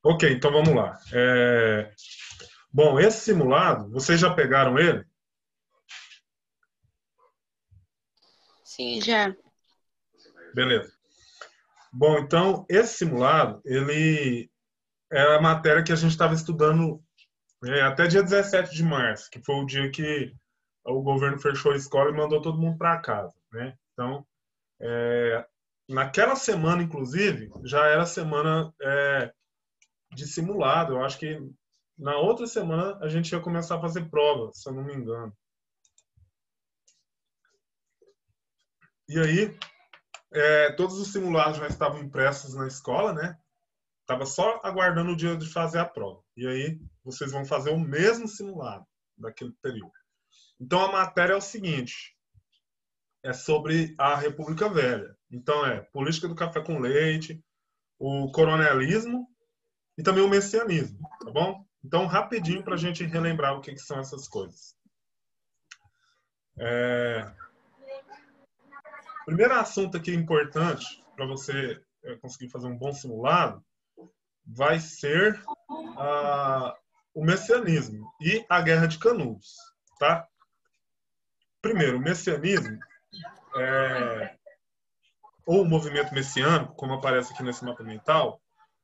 Ok, então vamos lá. Bom, esse simulado, vocês já pegaram ele? Sim, já. Beleza. Bom, então, esse simulado, ele é a matéria que a gente estava estudando até dia 17 de março, que foi o dia que o governo fechou a escola e mandou todo mundo para casa, né? Então, naquela semana, inclusive, já era semana de simulado. Eu acho que na outra semana a gente ia começar a fazer prova, se eu não me engano. E aí, todos os simulados já estavam impressos na escola, né? Tava só aguardando o dia de fazer a prova. E aí, vocês vão fazer o mesmo simulado daquele período. Então, a matéria é o seguinte: é sobre a República Velha. Então, política do café com leite, o coronelismo e também o messianismo, tá bom? Então, rapidinho para a gente relembrar o que são essas coisas. Primeiro assunto aqui importante para você conseguir fazer um bom simulado vai ser o messianismo e a Guerra de Canudos, tá? Primeiro, o messianismo, ou o movimento messiânico, como aparece aqui nesse mapa mental,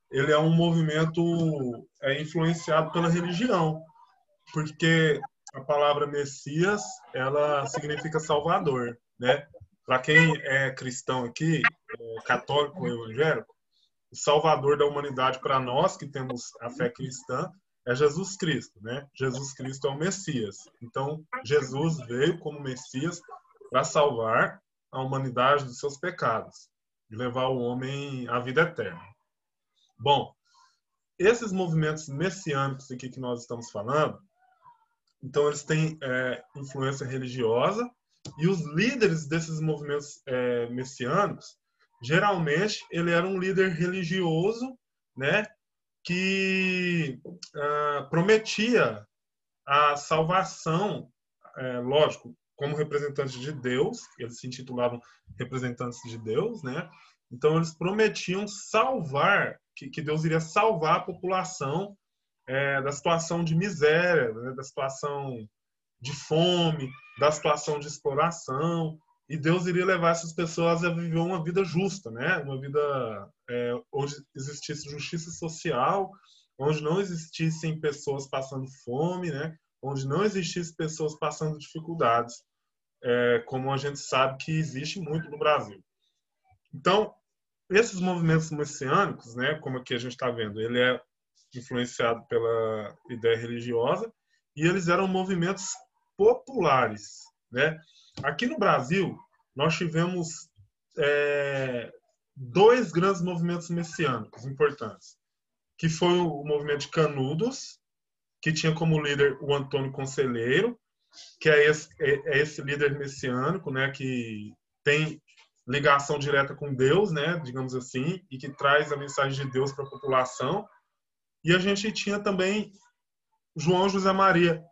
ele é um movimento influenciado pela religião, porque a palavra Messias, ela significa Salvador, né? Para quem é cristão aqui, católico ou evangélico, o Salvador da humanidade para nós que temos a fé cristã é Jesus Cristo, né? Jesus Cristo é o Messias. Então, Jesus veio como Messias para salvar a humanidade dos seus pecados e levar o homem à vida eterna. Bom, esses movimentos messiânicos aqui que nós estamos falando, então eles têm influência religiosa e os líderes desses movimentos messiânicos, geralmente ele era um líder religioso, né, que prometia a salvação, lógico, como representantes de Deus, eles se intitulavam representantes de Deus, né? Então eles prometiam salvar, que Deus iria salvar a população da situação de miséria, né? Da situação de fome, da situação de exploração, e Deus iria levar essas pessoas a viver uma vida justa, né? Uma vida onde existisse justiça social, onde não existissem pessoas passando fome, né? Onde não existissem pessoas passando dificuldades, como a gente sabe que existe muito no Brasil. Então, esses movimentos messiânicos, né, como aqui a gente está vendo, ele é influenciado pela ideia religiosa e eles eram movimentos populares, né? Aqui no Brasil, nós tivemos dois grandes movimentos messiânicos importantes, que foi o movimento de Canudos, que tinha como líder o Antônio Conselheiro, que é esse líder messiânico, né, que tem ligação direta com Deus, né, digamos assim, e que traz a mensagem de Deus para a população. E a gente tinha também João José Maria,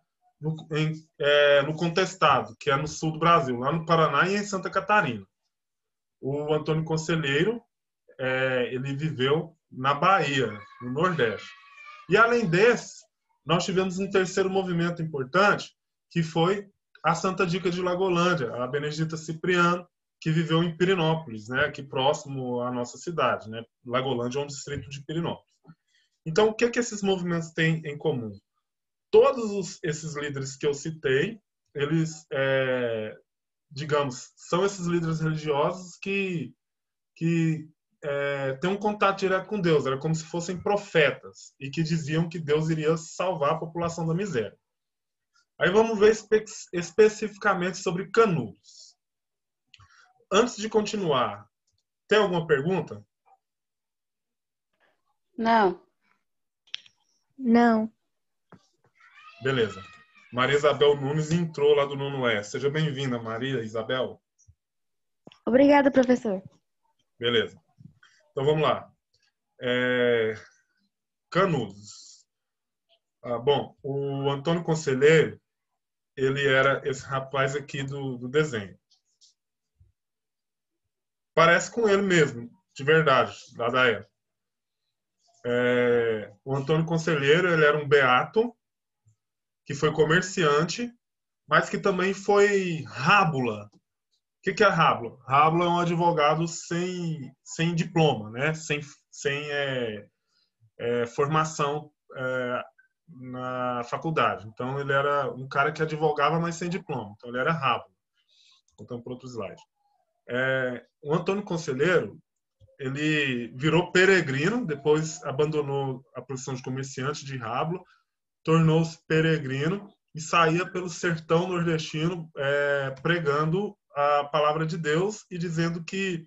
no Contestado, que é no sul do Brasil, lá no Paraná e em Santa Catarina. O Antônio Conselheiro, ele viveu na Bahia, no Nordeste. E além desse, nós tivemos um terceiro movimento importante, que foi a Santa Dica de Lagolândia, a Benedita Cipriano, que viveu em Pirinópolis, né, aqui próximo à nossa cidade, né? Lagolândia é um distrito de Pirinópolis. Então, o que esses movimentos têm em comum? Todos esses líderes que eu citei, eles, digamos, são esses líderes religiosos que têm um contato direto com Deus. Era como se fossem profetas e que diziam que Deus iria salvar a população da miséria. Aí vamos ver especificamente sobre Canudos. Antes de continuar, tem alguma pergunta? Não. Não. Beleza. Maria Isabel Nunes entrou lá do nono E. Seja bem-vinda, Maria Isabel. Obrigada, professor. Beleza. Então vamos lá. Canudos. Bom, o Antônio Conselheiro, ele era esse rapaz aqui do desenho. Parece com ele mesmo, de verdade, lá da época. O Antônio Conselheiro, ele era um beato, que foi comerciante, mas que também foi rábula. O que é rábula? Rábula é um advogado sem diploma, né? Sem formação na faculdade. Então, ele era um cara que advogava, mas sem diploma. Então, ele era rábula. Voltando para outro slide. O Antônio Conselheiro, ele virou peregrino, depois abandonou a profissão de comerciante de rábula, tornou-se peregrino e saía pelo sertão nordestino pregando a palavra de Deus e dizendo que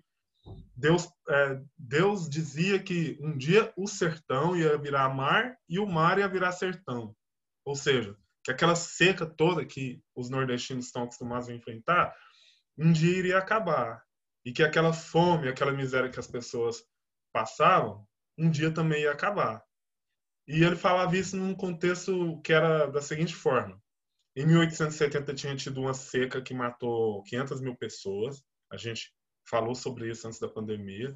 Deus dizia que um dia o sertão ia virar mar e o mar ia virar sertão. Ou seja, que aquela seca toda que os nordestinos estão acostumados a enfrentar, um dia iria acabar. E que aquela fome, aquela miséria que as pessoas passavam, um dia também ia acabar. E ele falava isso num contexto que era da seguinte forma. Em 1870 tinha tido uma seca que matou 500 mil pessoas. A gente falou sobre isso antes da pandemia.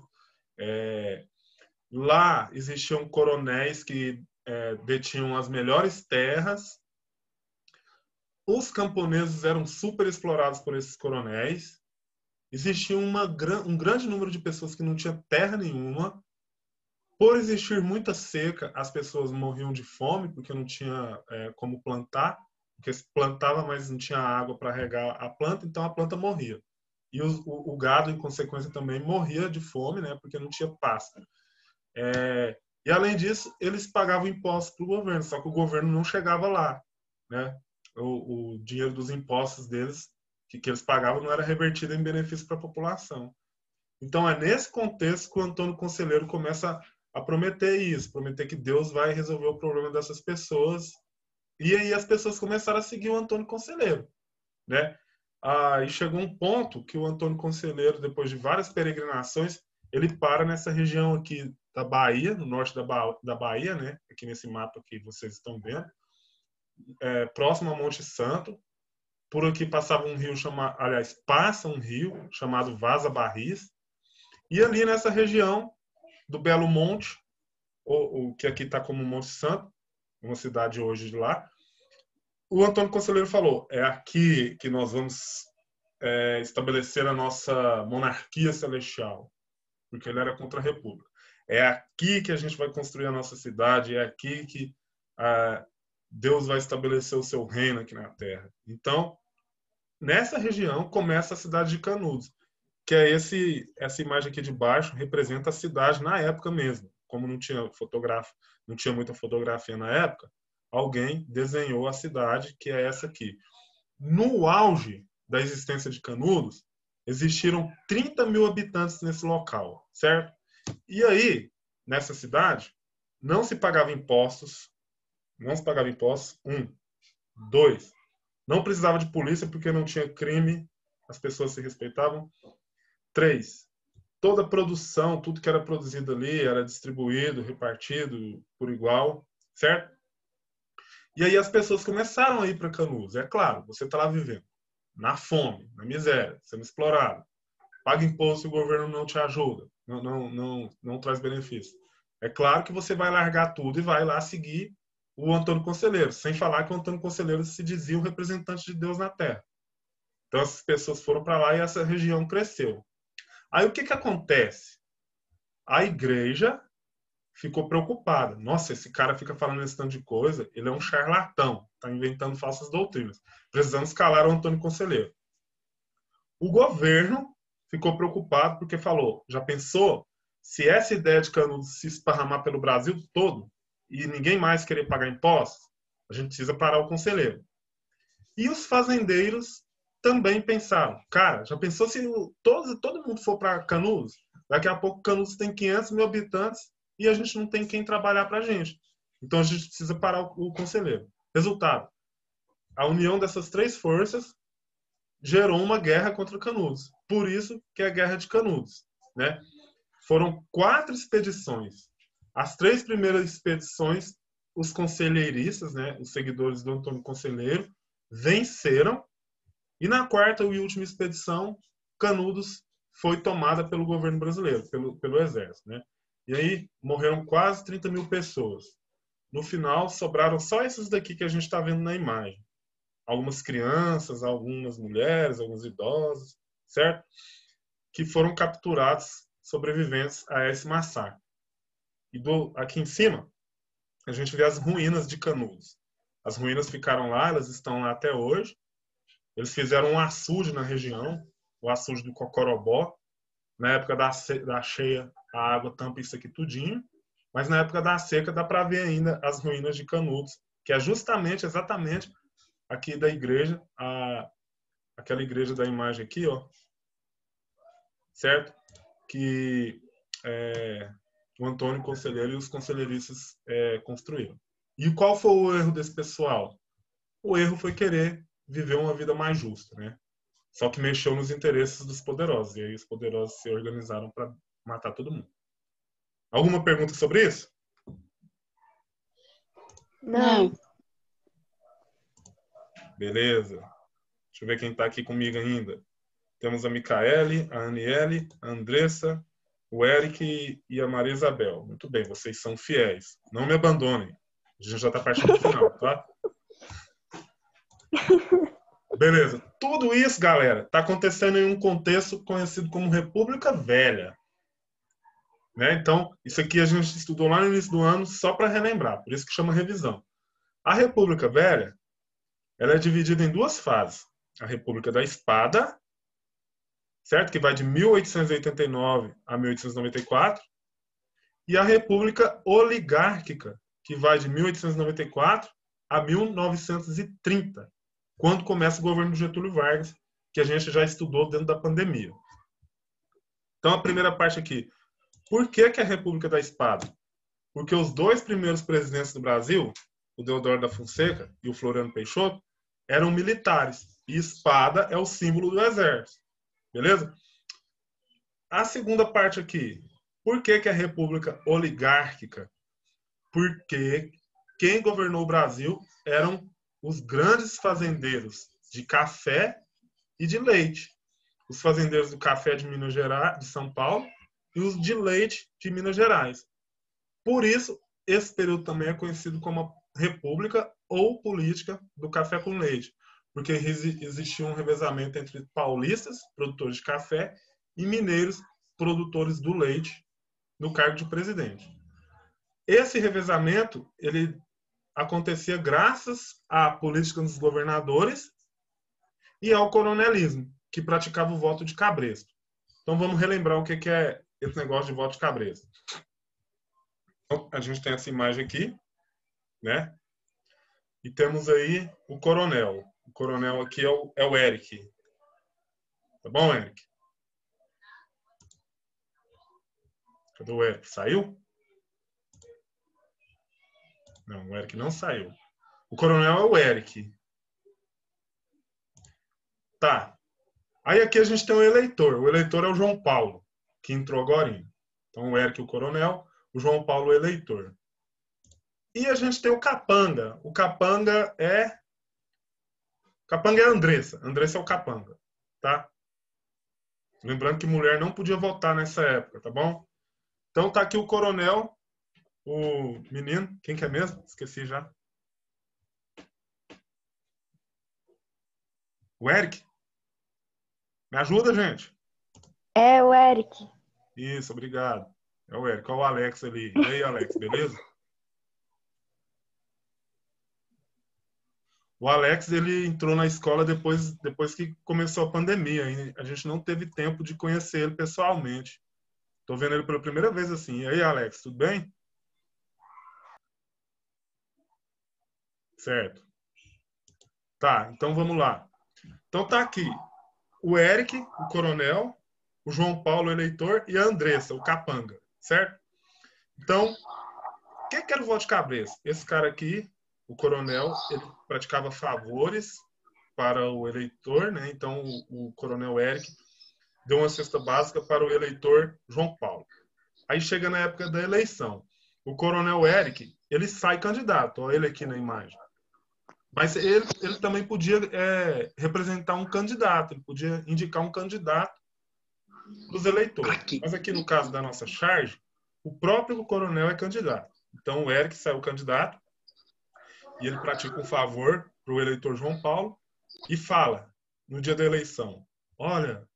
Lá existiam coronéis que detinham as melhores terras. Os camponeses eram super explorados por esses coronéis. Existia um grande número de pessoas que não tinha terra nenhuma. Por existir muita seca, as pessoas morriam de fome, porque não tinha como plantar, porque se plantava, mas não tinha água para regar a planta, então a planta morria. E o gado, em consequência, também morria de fome, né, porque não tinha pasto. E, além disso, eles pagavam impostos para o governo, só que o governo não chegava lá. Né? O dinheiro dos impostos deles, que eles pagavam, não era revertido em benefício para a população. Então, é nesse contexto que o Antônio Conselheiro começa a prometer isso, prometer que Deus vai resolver o problema dessas pessoas. E aí as pessoas começaram a seguir o Antônio Conselheiro, né? E chegou um ponto que o Antônio Conselheiro, depois de várias peregrinações, ele para nessa região aqui da Bahia, no norte da Bahia, né? Aqui nesse mapa que vocês estão vendo, próximo a Monte Santo. Por aqui passava um rio passa um rio chamado Vaza Barris. E ali nessa região do Belo Monte, o que aqui está como Monte Santo, uma cidade hoje de lá, o Antônio Conselheiro falou: é aqui que nós vamos estabelecer a nossa monarquia celestial, porque ele era contra a república. É aqui que a gente vai construir a nossa cidade, é aqui que Deus vai estabelecer o seu reino aqui na Terra. Então, nessa região começa a cidade de Canudos, que é essa imagem aqui de baixo, representa a cidade na época mesmo. Como não tinha muita fotografia na época, alguém desenhou a cidade, que é essa aqui. No auge da existência de Canudos, existiram 30 mil habitantes nesse local, certo? E aí, nessa cidade, não se pagava impostos. Dois, não precisava de polícia porque não tinha crime, as pessoas se respeitavam. 3, toda a produção, tudo que era produzido ali era distribuído, repartido por igual, certo? E aí as pessoas começaram a ir para Canudos. É claro, você está lá vivendo na fome, na miséria, sendo explorado. Paga imposto e o governo não te ajuda, não traz benefício. É claro que você vai largar tudo e vai lá seguir o Antônio Conselheiro, sem falar que o Antônio Conselheiro se dizia o representante de Deus na Terra. Então essas pessoas foram para lá e essa região cresceu. Aí o que acontece? A igreja ficou preocupada. Nossa, esse cara fica falando esse tanto de coisa, ele é um charlatão, está inventando falsas doutrinas. Precisamos calar o Antônio Conselheiro. O governo ficou preocupado porque falou, já pensou se essa ideia de Canudos se esparramar pelo Brasil todo e ninguém mais querer pagar impostos, a gente precisa parar o conselheiro. E os fazendeiros também pensaram, cara, já pensou se todo mundo for para Canudos? Daqui a pouco Canudos tem 500 mil habitantes e a gente não tem quem trabalhar para a gente. Então a gente precisa parar o conselheiro. Resultado, a união dessas 3 forças gerou uma guerra contra Canudos. Por isso que é a Guerra de Canudos. Né? Foram 4 expedições. As 3 primeiras expedições, os conselheiristas, né, os seguidores do Antônio Conselheiro, venceram. E na 4ª e última expedição, Canudos foi tomada pelo governo brasileiro, pelo exército. Né? E aí morreram quase 30 mil pessoas. No final, sobraram só esses daqui que a gente está vendo na imagem. Algumas crianças, algumas mulheres, alguns idosos, certo? Que foram capturados, sobreviventes a esse massacre. E aqui em cima, a gente vê as ruínas de Canudos. As ruínas ficaram lá, elas estão lá até hoje. Eles fizeram um açude na região, o açude do Cocorobó. Na época da cheia, a água tampa isso aqui tudinho. Mas na época da seca dá para ver ainda as ruínas de Canudos, que é justamente, exatamente, aqui da igreja, aquela igreja da imagem aqui, ó, certo? Que o Antônio Conselheiro e os conselheiristas construíram. E qual foi o erro desse pessoal? O erro foi querer viver uma vida mais justa, né? Só que mexeu nos interesses dos poderosos. E aí os poderosos se organizaram para matar todo mundo. Alguma pergunta sobre isso? Não. Beleza. Deixa eu ver quem está aqui comigo ainda. Temos a Micaele, a Aniele, a Andressa, o Eric e a Maria Isabel. Muito bem, vocês são fiéis. Não me abandonem. A gente já está partindo do final, tá? Beleza. Tudo isso, galera, está acontecendo em um contexto conhecido como República Velha. Né? Então, isso aqui a gente estudou lá no início do ano só para relembrar, por isso que chama revisão. A República Velha, ela é dividida em duas fases. A República da Espada, certo? Que vai de 1889 a 1894, e a República Oligárquica, que vai de 1894 a 1930, quando começa o governo do Getúlio Vargas, que a gente já estudou dentro da pandemia. Então, a primeira parte aqui. Por que a República da Espada? Porque os dois primeiros presidentes do Brasil, o Deodoro da Fonseca e o Floriano Peixoto, eram militares. E espada é o símbolo do exército. Beleza? A segunda parte aqui. Por que a República Oligárquica? Porque quem governou o Brasil eram os grandes fazendeiros de café e de leite. Os fazendeiros do café de Minas Gerais, de São Paulo, e os de leite de Minas Gerais. Por isso, esse período também é conhecido como a República ou Política do Café com Leite, porque existia um revezamento entre paulistas, produtores de café, e mineiros, produtores do leite, no cargo de presidente. Esse revezamento ele acontecia graças à política dos governadores e ao coronelismo, que praticava o voto de cabresto. Então vamos relembrar o que é esse negócio de voto de cabresto. Então, a gente tem essa imagem aqui, né? E temos aí o coronel. O coronel aqui é o Eric. Tá bom, Eric? Cadê o Eric? Saiu? Não, o Eric não saiu. O coronel é o Eric. Tá. Aí aqui a gente tem o eleitor. O eleitor é o João Paulo, que entrou agora. Então o Eric, o coronel, o João Paulo, o eleitor. E a gente tem o capanga. O capanga é a Andressa. Andressa é o capanga, tá? Lembrando que mulher não podia votar nessa época, tá bom? Então tá aqui o coronel, o menino. Quem que é mesmo? Esqueci já. O Eric? Me ajuda, gente? É o Eric. Isso, obrigado. É o Eric. Olha o Alex ali. E aí, Alex, beleza? O Alex, ele entrou na escola depois que começou a pandemia. E a gente não teve tempo de conhecer ele pessoalmente. Estou vendo ele pela primeira vez assim. E aí, Alex, tudo bem? Certo. Tá, então vamos lá. Então tá aqui o Eric, o coronel, o João Paulo, o eleitor, e a Andressa, o capanga, certo? Então, o que era o voto de cabresto? Esse cara aqui, o coronel, ele praticava favores para o eleitor, né? Então, o coronel Eric deu uma cesta básica para o eleitor João Paulo. Aí chega na época da eleição. O coronel Eric, ele sai candidato, olha ele aqui na imagem. Mas ele também podia representar um candidato, ele podia indicar um candidato para os eleitores. Mas aqui no caso da nossa charge, o próprio coronel é candidato. Então, o Eric saiu candidato e ele pratica um favor para o eleitor João Paulo e fala, no dia da eleição, olha,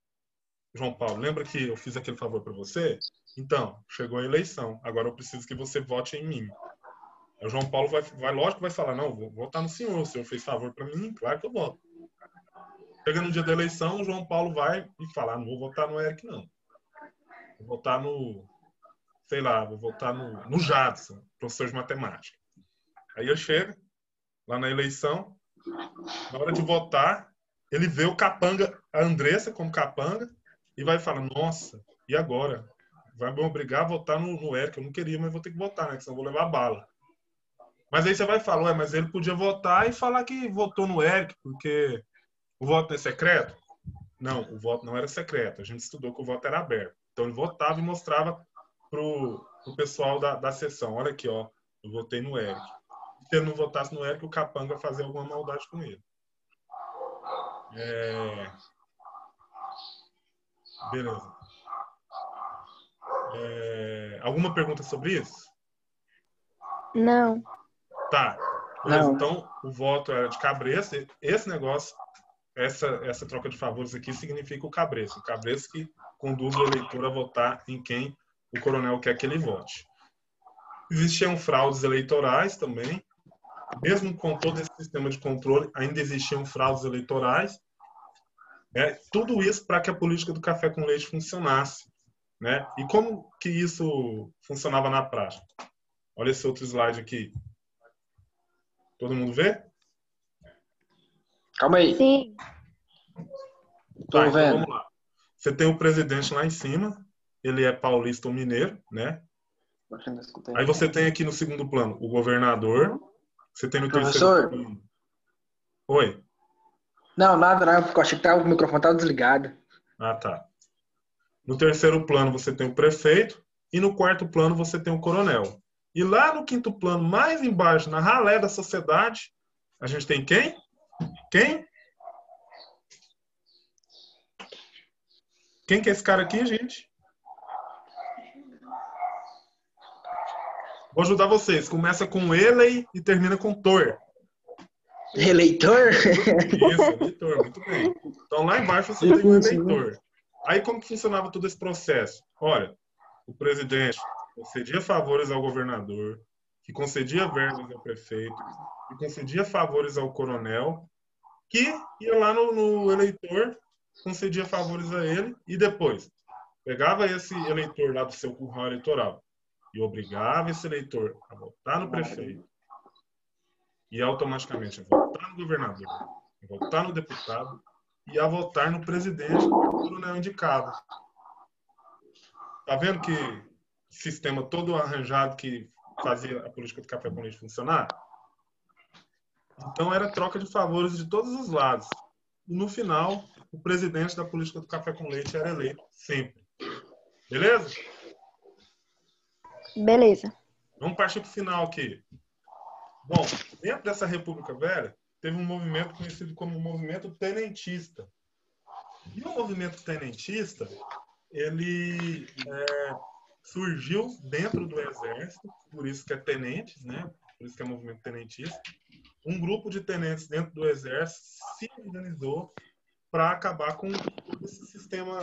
João Paulo, lembra que eu fiz aquele favor para você? Então, chegou a eleição, agora eu preciso que você vote em mim. Aí o João Paulo lógico que vai falar, não, vou votar no senhor, o senhor fez favor para mim, claro que eu voto. Chega no dia da eleição, o João Paulo vai e fala, não vou votar no Eric, não. Vou votar no, sei lá, vou votar no Jadson, professor de matemática. Aí eu chego lá na eleição, na hora de votar, ele vê o capanga, a Andressa como capanga, e vai falar, nossa, e agora? Vai me obrigar a votar no Eric, eu não queria, mas vou ter que votar, né? Senão eu vou levar bala. Mas aí você vai falar, ué, mas ele podia votar e falar que votou no Eric, porque o voto é secreto? Não, o voto não era secreto. A gente estudou que o voto era aberto. Então ele votava e mostrava pro pessoal da sessão. Olha aqui, ó, eu votei no Eric. Se ele não votasse no Eric, o capanga fazia alguma maldade com ele. Beleza. Alguma pergunta sobre isso? Não. Tá. Beleza, Não. então o voto era de cabresto. Esse negócio, essa troca de favores aqui significa o cabresto. O cabresto que conduz o eleitor a votar em quem o coronel quer que ele vote. Existiam fraudes eleitorais também. Mesmo com todo esse sistema de controle, ainda existiam fraudes eleitorais. Né? Tudo isso para que a política do café com leite funcionasse. Né? E como que isso funcionava na prática? Olha esse outro slide aqui. Todo mundo vê? Calma aí. Sim. Tô Tá, então vendo. vamos lá. Você tem o presidente lá em cima, ele é paulista ou mineiro, né? Aí você tem aqui no segundo plano o governador, você tem no terceiro Professor? plano. Oi? Não, nada, porque eu achei que o microfone estava desligado. Ah, tá. No terceiro plano você tem o prefeito e no quarto plano você tem o coronel. E lá no quinto plano, mais embaixo, na ralé da sociedade, a gente tem quem? Quem? Quem que é esse cara aqui, gente? Vou ajudar vocês. Começa com ele e termina com Tor. Eleitor? Isso, eleitor, muito bem. Então lá embaixo você tem o eleitor. Aí como que funcionava todo esse processo? Olha, o presidente concedia favores ao governador, que concedia verbas ao prefeito, que concedia favores ao coronel, que ia lá no eleitor, concedia favores a ele e depois pegava esse eleitor lá do seu curral eleitoral e obrigava esse eleitor a votar no prefeito e automaticamente a votar no governador, a votar no deputado e a votar no presidente que o coronel indicava. Tá vendo que sistema todo arranjado que fazia a política do café com leite funcionar? Então era troca de favores de todos os lados. E no final, o presidente da política do café com leite era eleito sempre. Beleza? Beleza. Vamos partir para o final aqui. Bom, dentro dessa República Velha, teve um movimento conhecido como movimento tenentista. E o movimento tenentista, ele surgiu dentro do Exército, por isso que é tenentes, né? Por isso que é movimento tenentista. Um grupo de tenentes dentro do Exército se organizou para acabar com todo esse sistema,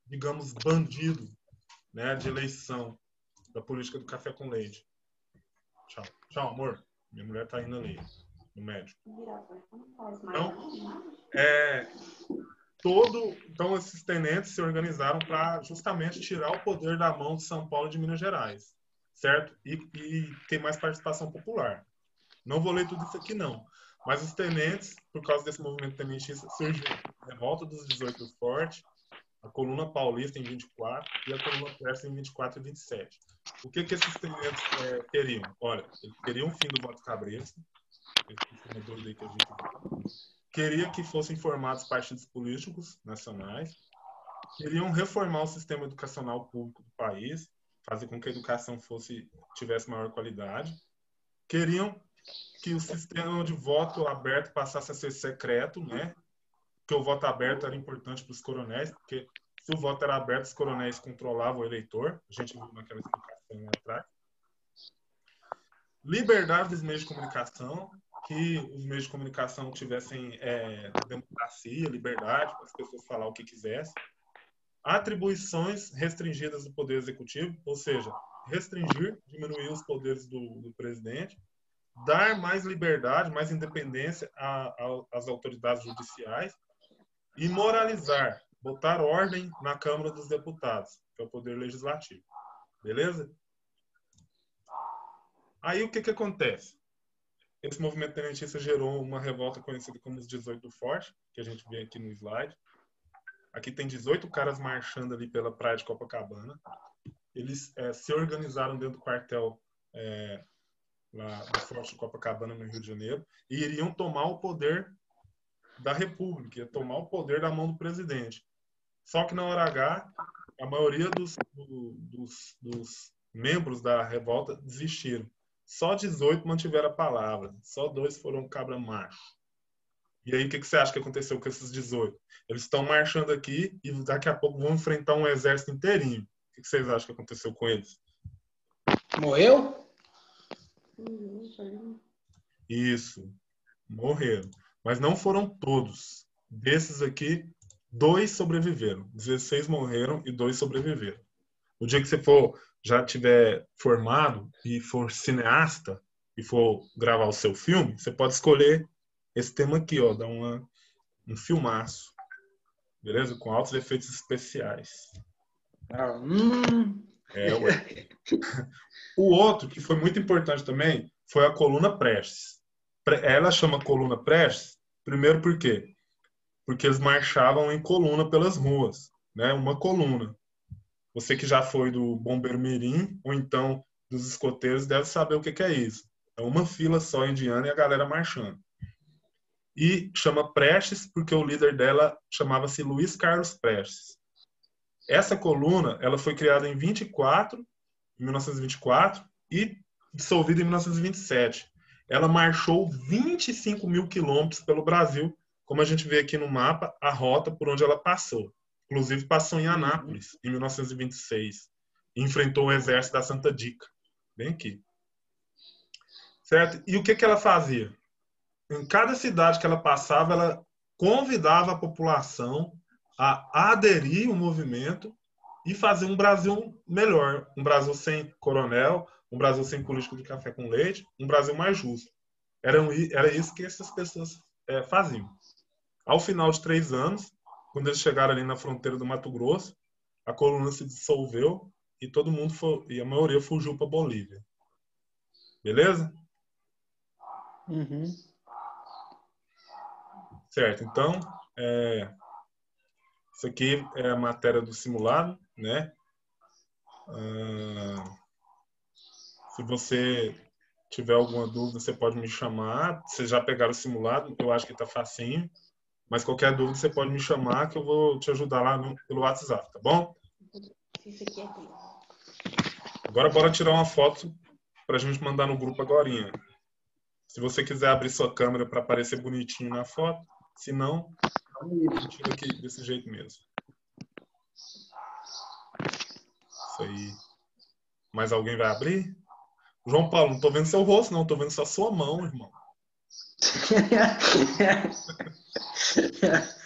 digamos, bandido, né, de eleição da política do café com leite. Tchau. Tchau, amor. Minha mulher está indo ali, no médico. Então, esses tenentes se organizaram para justamente tirar o poder da mão de São Paulo e de Minas Gerais, certo? E ter mais participação popular. Não vou ler tudo isso aqui, não. Mas os tenentes, por causa desse movimento tenentista, surgiu a Revolta dos 18 do Forte, a Coluna Paulista em 24 e a Coluna Persa em 24 e 27. O que esses tenentes queriam? Olha, eles queriam o fim do voto cabresto, queria que fossem formados partidos políticos nacionais, queriam reformar o sistema educacional público do país, fazer com que a educação tivesse maior qualidade, queriam que o sistema de voto aberto passasse a ser secreto, né? Que o voto aberto era importante para os coronéis, porque Se o voto era aberto, os coronéis controlavam o eleitor. A gente viu naquela explicação lá atrás. Liberdade dos meios de comunicação, que os meios de comunicação tivessem democracia, liberdade, para as pessoas falar o que quisessem. Atribuições restringidas do Poder Executivo, ou seja, restringir, diminuir os poderes do presidente, dar mais liberdade, mais independência às autoridades judiciais e moralizar, botar ordem na Câmara dos Deputados, que é o Poder Legislativo. Beleza? Aí o que acontece? Esse movimento tenentista gerou uma revolta conhecida como os 18 do Forte, que a gente vê aqui no slide. Aqui tem 18 caras marchando ali pela praia de Copacabana. Eles se organizaram dentro do quartel lá do Forte de Copacabana, no Rio de Janeiro, e iriam tomar o poder da República, ia tomar o poder da mão do presidente. Só que na hora H, a maioria dos membros da revolta desistiram. Só 18 mantiveram a palavra, só 2 foram cabra macho. E aí, o que você acha que aconteceu com esses 18? Eles estão marchando aqui e daqui a pouco vão enfrentar um exército inteirinho. O que vocês acham que aconteceu com eles? Morreu? Isso, morreram. Mas não foram todos. Desses aqui, 2 sobreviveram. 16 morreram e 2 sobreviveram. No dia que você já tiver formado e for cineasta e for gravar o seu filme, você pode escolher esse tema aqui, ó, dar um filmaço. Beleza? Com altos efeitos especiais. Ué. O outro, que foi muito importante também, foi a Coluna Prestes. Ela chama Coluna Prestes, primeiro por quê? Porque eles marchavam em coluna pelas ruas, né? Uma coluna. Você que já foi do Bombeiro Mirim, ou então dos escoteiros, deve saber o que é isso. É uma fila só indiana e a galera marchando. E chama Prestes porque o líder dela chamava-se Luiz Carlos Prestes. Essa coluna ela foi criada em 1924 e dissolvida em 1927. Ela marchou 25 mil quilômetros pelo Brasil, como a gente vê aqui no mapa, a rota por onde ela passou. Inclusive passou em Anápolis, em 1926, e enfrentou o exército da Santa Dica, bem aqui. Certo? E o que ela fazia? Em cada cidade que ela passava, ela convidava a população a aderir ao movimento e fazer um Brasil melhor. Um Brasil sem coronel, um Brasil sem político de café com leite, um Brasil mais justo. Era isso que essas pessoas faziam. Ao final de 3 anos, quando eles chegaram ali na fronteira do Mato Grosso, a coluna se dissolveu e todo mundo e a maioria fugiu para Bolívia. Beleza? Uhum. Certo, então, isso aqui é a matéria do simulado, né? Se você tiver alguma dúvida, você pode me chamar. Vocês já pegaram o simulado, eu acho que está facinho. Mas qualquer dúvida, você pode me chamar que eu vou te ajudar lá pelo WhatsApp, tá bom? Agora, bora tirar uma foto para a gente mandar no grupo agorinha. Se você quiser abrir sua câmera para aparecer bonitinho na foto, se não, tira aqui desse jeito mesmo. Isso aí. Mais alguém vai abrir? João Paulo, não tô vendo seu rosto, não. Tô vendo só sua mão, irmão.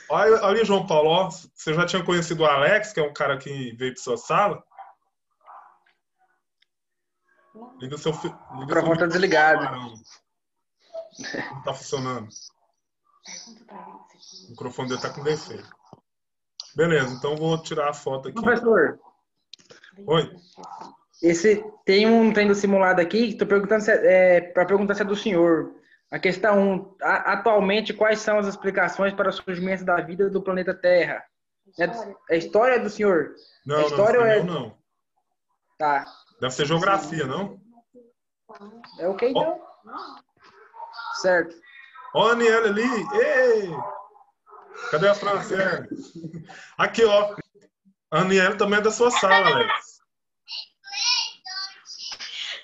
Olha, João Paulo, ó, você já tinha conhecido o Alex, que é um cara que veio para sua sala? Liga seu microfone tá desligado. Não tá funcionando. O microfone dele tá com defeito. Beleza, então vou tirar a foto aqui. Professor. Oi. Tem um treino simulado aqui, estou perguntando para perguntar se é do senhor. A questão 1, atualmente, quais são as explicações para o surgimento da vida do planeta Terra? É história do senhor? Não, é história não. Tá. Deve ser geografia, não? É ok, então? Certo. Ó a Aniele ali. Ei! Cadê a Franciane? Aqui, ó. A Aniele também é da sua sala, Alex.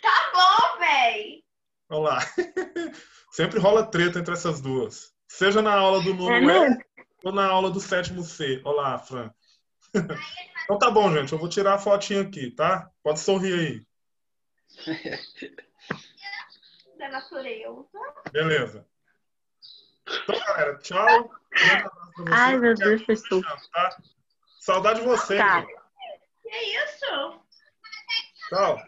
Tá bom, véi. Olha lá. Sempre rola treta entre essas duas. Seja na aula do nono E ou na aula do sétimo C. Olha lá, Fran. Então tá bom, gente. Eu vou tirar a fotinha aqui, tá? Pode sorrir aí. Da natureza. Beleza. Então, galera, tchau. Grande abraço pra vocês. Ai, meu Deus, Qualquer coisa, pessoal. me chama, tá? Saudade de vocês. Tá. gente. Que isso? Tchau.